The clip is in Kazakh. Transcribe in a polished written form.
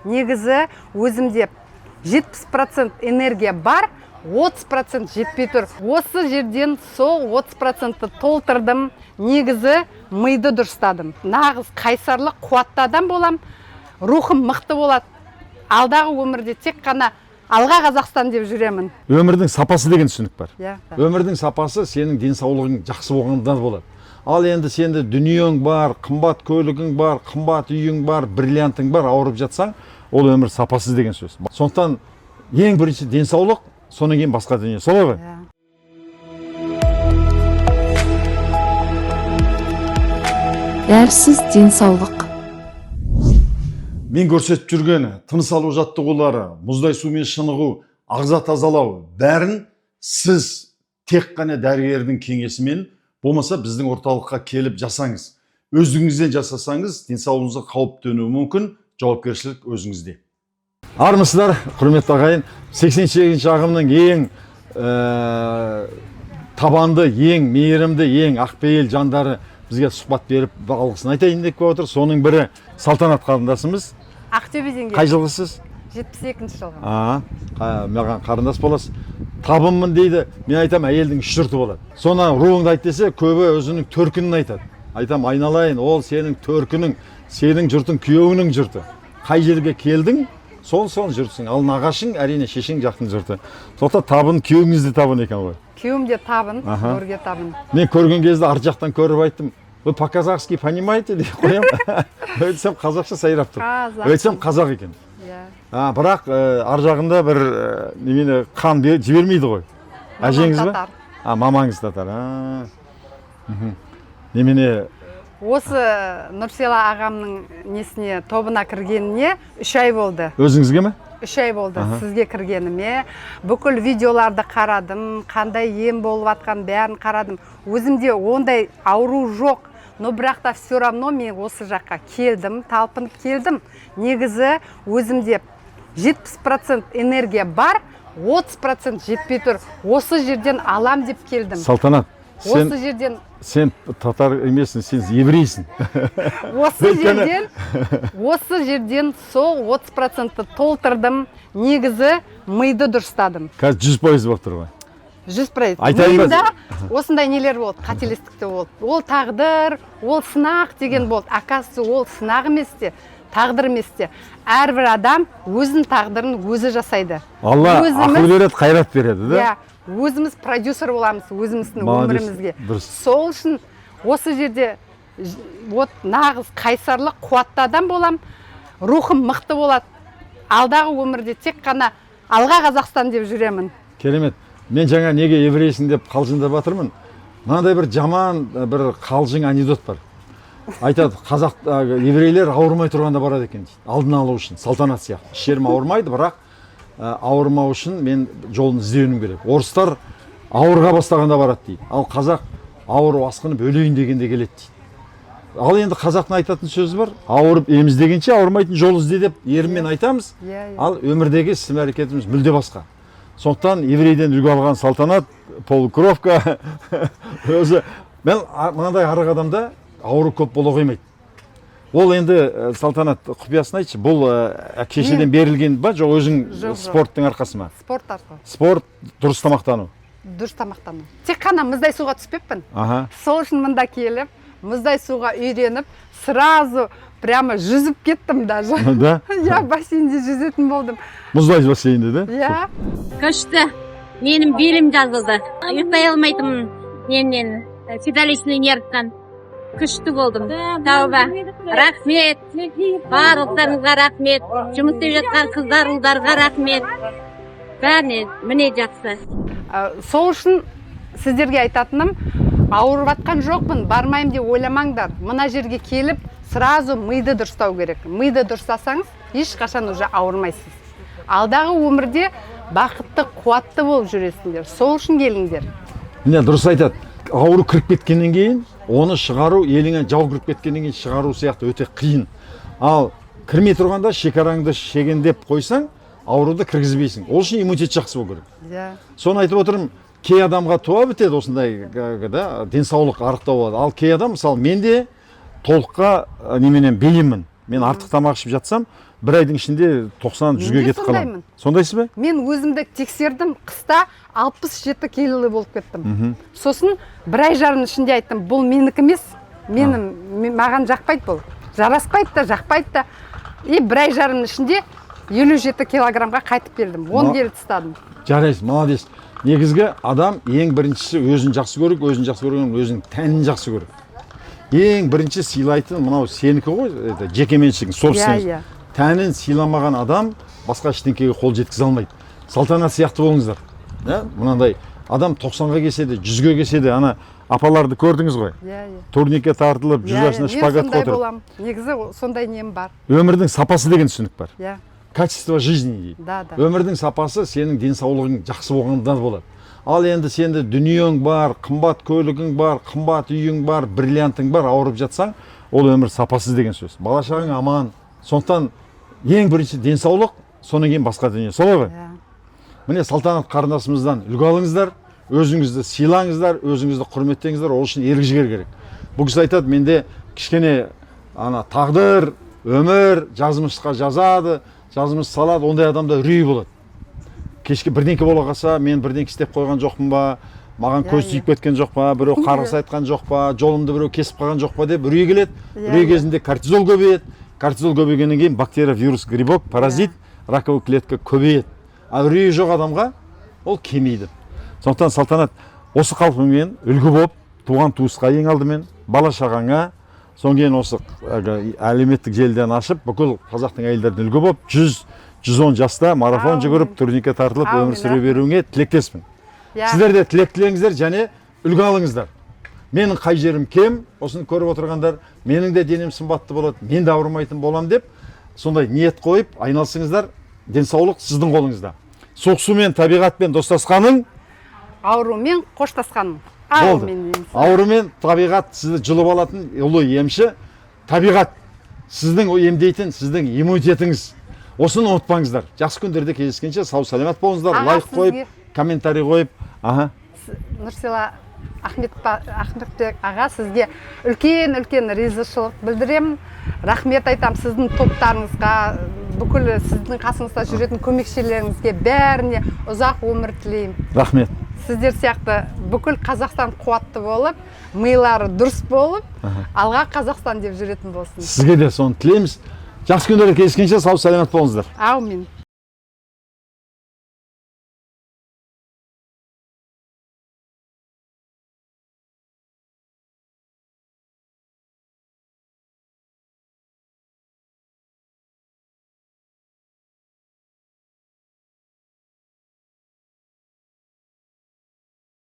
негізі өзімде 70% энергия бар, 30% жетпей тұр. Осы жерден сол 30%-ті толтырдым, негізі миды дұрыстадым. Нағыз қайсарлық, қуатты адам болам, рухым мықты болады. Алдағы өмірде тек қана алға Қазақстан деп жүремін. Өмірдің сапасы деген түсінік бар. Өмірдің сапасы сенің денсаулығың жақсы болғандан болады. Ал енді сенде дүниең бар, қымбат көлігің бар, қымбат үйің бар, бриллиантың бар, ауырып жатсаң, ол өмір сапасыз деген сөз. Сондықтан ең бірінші денсаулық, содан кейін басқа дүние. Солай ғой? Дәрсіз денсаулық. Мен көрсетіп жүрген тыныс алу жаттығулары, мұздай сумен шынығу, ағза тазалау, бәрін сіз тек қана дәрігердің кеңесімен, болмаса біздің орталыққа келіп жасаңыз. Өзіңізден жасасаңыз, денсаулығыңызға қауіп төнуі мүмкін, жауапкершілік өзіңізде. Армысыздар, құрметті ағайын, 88-ші ағымның ең табанды, ең мейірімді, ең ақпейіл жандары бізге сұхбат беріп алғысын айтайын деп отыр. Соның бірі Салтанат қарындасымыз. Ақтөбеден Қай жылғысыз? 72-ші жылғы. Маған қарындас боласыз. Табыммын дейді, мен айтам, әйелдің үш жұрты болады. Соны руыңды айт десе, көбі өзінің төркінін айтады. Айтам, айналайын, ол сенің төркінің, сенің жұртың күйеуінің жұрты. Қай жерге келдің, сол жүрсің. Ал нағашың, әрине шешең жақтың жұрты. Сондықтан табын күйеуіңізде табын екен ғой. Күйеуім де табын, өрге табын. Мен көрген кезде ар жақтан көріп айттым, вы по-казахски понимаете деп қоям. Өйтсем қазақша сайрап тұр. Өйтсем қазақ екен. Бірақ ар жағында бір немені қан жібермейді ғой. Әжеңіз бе? Мамаңыз татар. Немене? Осы Нұрсела ағамның несіне, тобына кіргеніне 3 ай болды. Өзіңізге ме? 3 ай болды сізге кіргеніме. Бүкіл видеоларды қарадым, қандай ем болып атқан бәрін қарадым. Өзімде ондай ауру жоқ. Но бірақ та все равно мен осы жаққа келдім, талпынып келдім. Негізі өзімде 70% энергия бар, 30% жетпей тұр. Осы жерден алам деп келдім. Салтанат, сен татар емессің, сен еврейсің. Осы жерден сол 30%-ті толтырдым, негізі миды дұрыстадым. Қазір 100% болып тұр ғой. 100%. Миында осындай нелер болды, қателестікте болды. Ол тағдыр, ол сынақ деген болды. Акасы ол сынақ емес те, тағдыр емес те. Әрбір адам өзінің тағдырын өзі жасайды. Алла ақыл береді, қайрат береді, да? Өзіміз продюсер боламыз, өзіміздің өмірімізге. Сол үшін осы жерде нағыз қайсарлық, қуатты адам болам, рухым мықты болады. Алдағы өмірде тек қана алға Қазақстан деп жүремін. Керемет. Мен жаңа неге еврейсің деп қалжыңдап жатырмын. Мынандай бір жаман, бір қалжың анекдот бар. Айтады, еврейлер ауырмай тұрғанда барады екен дейді. Алдын алу үшін, Салтанат сияқты. Ішерім ауырмайды, бірақ ауырмау үшін мен жолын іздеуім керек. Орыстар ауырға бастағанда барады дейді. Ал қазақ ауыру асқынып өлейін дегенде келеді дейді. Ал енді қазақтың айтатын сөзі бар. Ауырып еміз дегенше ауырмайтын жол ізде деп еріммен айтамыз. Ал өмірдегі іс әрекетіміз мүлде басқа. Сондықтан еврейден үлгі алған Салтанат, полукровка өзі. Мен мынандай арық адамда ауру көп бола қоймайды. Ол енді Салтанат құпиясын айтшы, бұл кешеден берілген ба, жоқ өзің спорттың арқасы ма? Спорт арқылы. Спорт, дұрыс тамақтану. Дұрыс тамақтану. Тек қана мұздай суға түспеппін. Сол үшін мұнда келіп, мұздай суға үйреніп, сразу прямо жүзіп кеттім даже. Да? Я бассейнде жүзетін болдым. Мұздай бассейнде, да? Я. Күшті. Менің белім жазылды. Ұйықтай алмайтынмын. Немнен седалищный нервтан. Күшті болдым. Тауба. Рахмет. Барлықтарыңызға рахмет. Жұмыс істеп жатқан қыздар, ұлдарға рахмет. Бәріне міне жақсы. Сол үшін сіздерге айтатыным, ауырып жатқан жоқпын, бармайым деп ойламаңдар. Мына жерге келіп, сразу миды дұрыстау керек. Миды дұрыстасаңыз, ешқашан уже ауырмайсыз. Алдағы өмірде бақытты, қуатты болып жүресіңдер. Сол үшін келіңдер. Міне дұрыс айтады. Ауру кіріп кеткеннен кейін, оны шығару, еліңе жау кіріп кеткеннен кейін шығару сияқты өте қиын. Ал кірмей тұрғанда шекараңды шегендеп қойсаң, ауруды кіргізбейсің. Ол үшін иммунитет жақсы болу керек. Соны айтып отырмын, кей адамға туа бітеді осындай денсаулық арықтау болады. Ал кей адам, мысалы, мен де толыққа неменен бейіммін. Мен артық тамақ ішіп жатсам, бір айдың ішінде 90-100-ге Мен де кетіп қаламын. сондаймын. Сондайсыз ба? Мен өзімді тексердім, қыста 67 килолы болып кеттім. Сосын бір ай жарым ішінде айттым, бұл менікі емес, маған жақпайды бұл. Жараспайды да, жақпайды да. И бір ай жарым ішінде 57 килограммға қайтып келдім. 10 келі тастадым. Жарайсыз, молодец. Негізгі адам ең біріншісі өзін жақсы көріп, өзін жақсы көрген өзінің тәнін жақсы көріп. Ең бірінші сыйлайтын мынау сенікі ғой, это жеке меншігің, собственность. Тәнін сыйламаған адам басқа ештеңеге қол жеткізе алмайды. Салтанат сияқты болыңыздар. Мынандай адам 90-ға келсе де, 100-ге келсе де, ана апаларды көрдіңіз ғой. Турникке тартылып, жүзасына шпагат қотырып. Негізі сондай нем бар. Өмірдің сапасы деген түсінік бар. Качество жизни. Да. Өмірдің сапасы сенің денсаулығың жақсы болғанда болады. Ал енді сенде дүниең бар, қымбат көлігің бар, қымбат үйің бар, бриллиантың бар, ауырып жатсаң, ол өмір сапасыз деген сөз. Бала шағаң аман. Сондықтан ең бірінші денсаулық, содан кейін басқа дүние. Солай ғой? Міне Салтанат қарындасымыздан үлгі алыңыздар, өзіңізді сыйлаңыздар, өзіңізді құрметтеңіздер, ол үшін ерік жігер керек. Бұл кісі айтады, менде кішкене тағдыр, өмір, жазмышқа жазады, жазмыш салады, ондай адамда үрей болады. Кешке бірдеңке бола қалса, мен бірдеңке істеп қойған жоқпын ба, маған көз тиіп кеткен жоқ па, біреу қарғыс айтқан жоқ па, жолымды біреу кесіп қалған жоқ па деп үрей келеді. Үрей кезінде кортизол көбейеді. Кортизол көбейгеннен кейін бактерия, вирус, грибок, паразит, раковый клетка көбейеді. А үрейі жоқ адамға ол кемейді. Сондықтан Салтанат осы қалпыңмен үлгі болып, туған туысқа ең алдымен, бала шағаңа, содан кейін осы әлеуметтік желіден ашып, бүкіл қазақтың әйелдеріне үлгі болып, 100-110 жаста марафон жүгіріп, турникке тартылып өмір сүре беруіңе тілектеспін. Сіздер де тілек тілеңіздер және үлгі алыңыздар. Менің қай жерім кем, осыны көріп отырғандар, менің де денем сымбатты болады, мен де ауырмайтын болам деп, сондай ниет қойып, айналсыңыздар, денсаулық сіздің қолыңызда. Соқсумен, табиғатпен достасқаның, аурумен қоштасқаның. Болды. Аурумен табиғат сізді жұлып алатын ұлы емші, табиғат сіздің емдейтін, сіздің иммунитетіңіз. Осыны ұмытпаңыздар. Жақсы күндерде кездескенше сау саламат болыңыздар, лайк қойып, комментарий қойып. Нұрсила Ахметбек аға, сізге үлкен ризашылық білдіремін. Рахмет айтам сіздің топтарыңызға, бүкіл сіздің қасыңызда жүретін көмекшілеріңізге бәріне ұзақ өмір тілеймін. Рахмет. Сіздер сияқты бүкіл Қазақстан қуатты болып, милары дұрыс болып, алға Қазақстан деп жүретін болсын. Сізге де соны тілейміз. Жақсы күндерде кездескенше сау саламат болыңыздар. Аумин.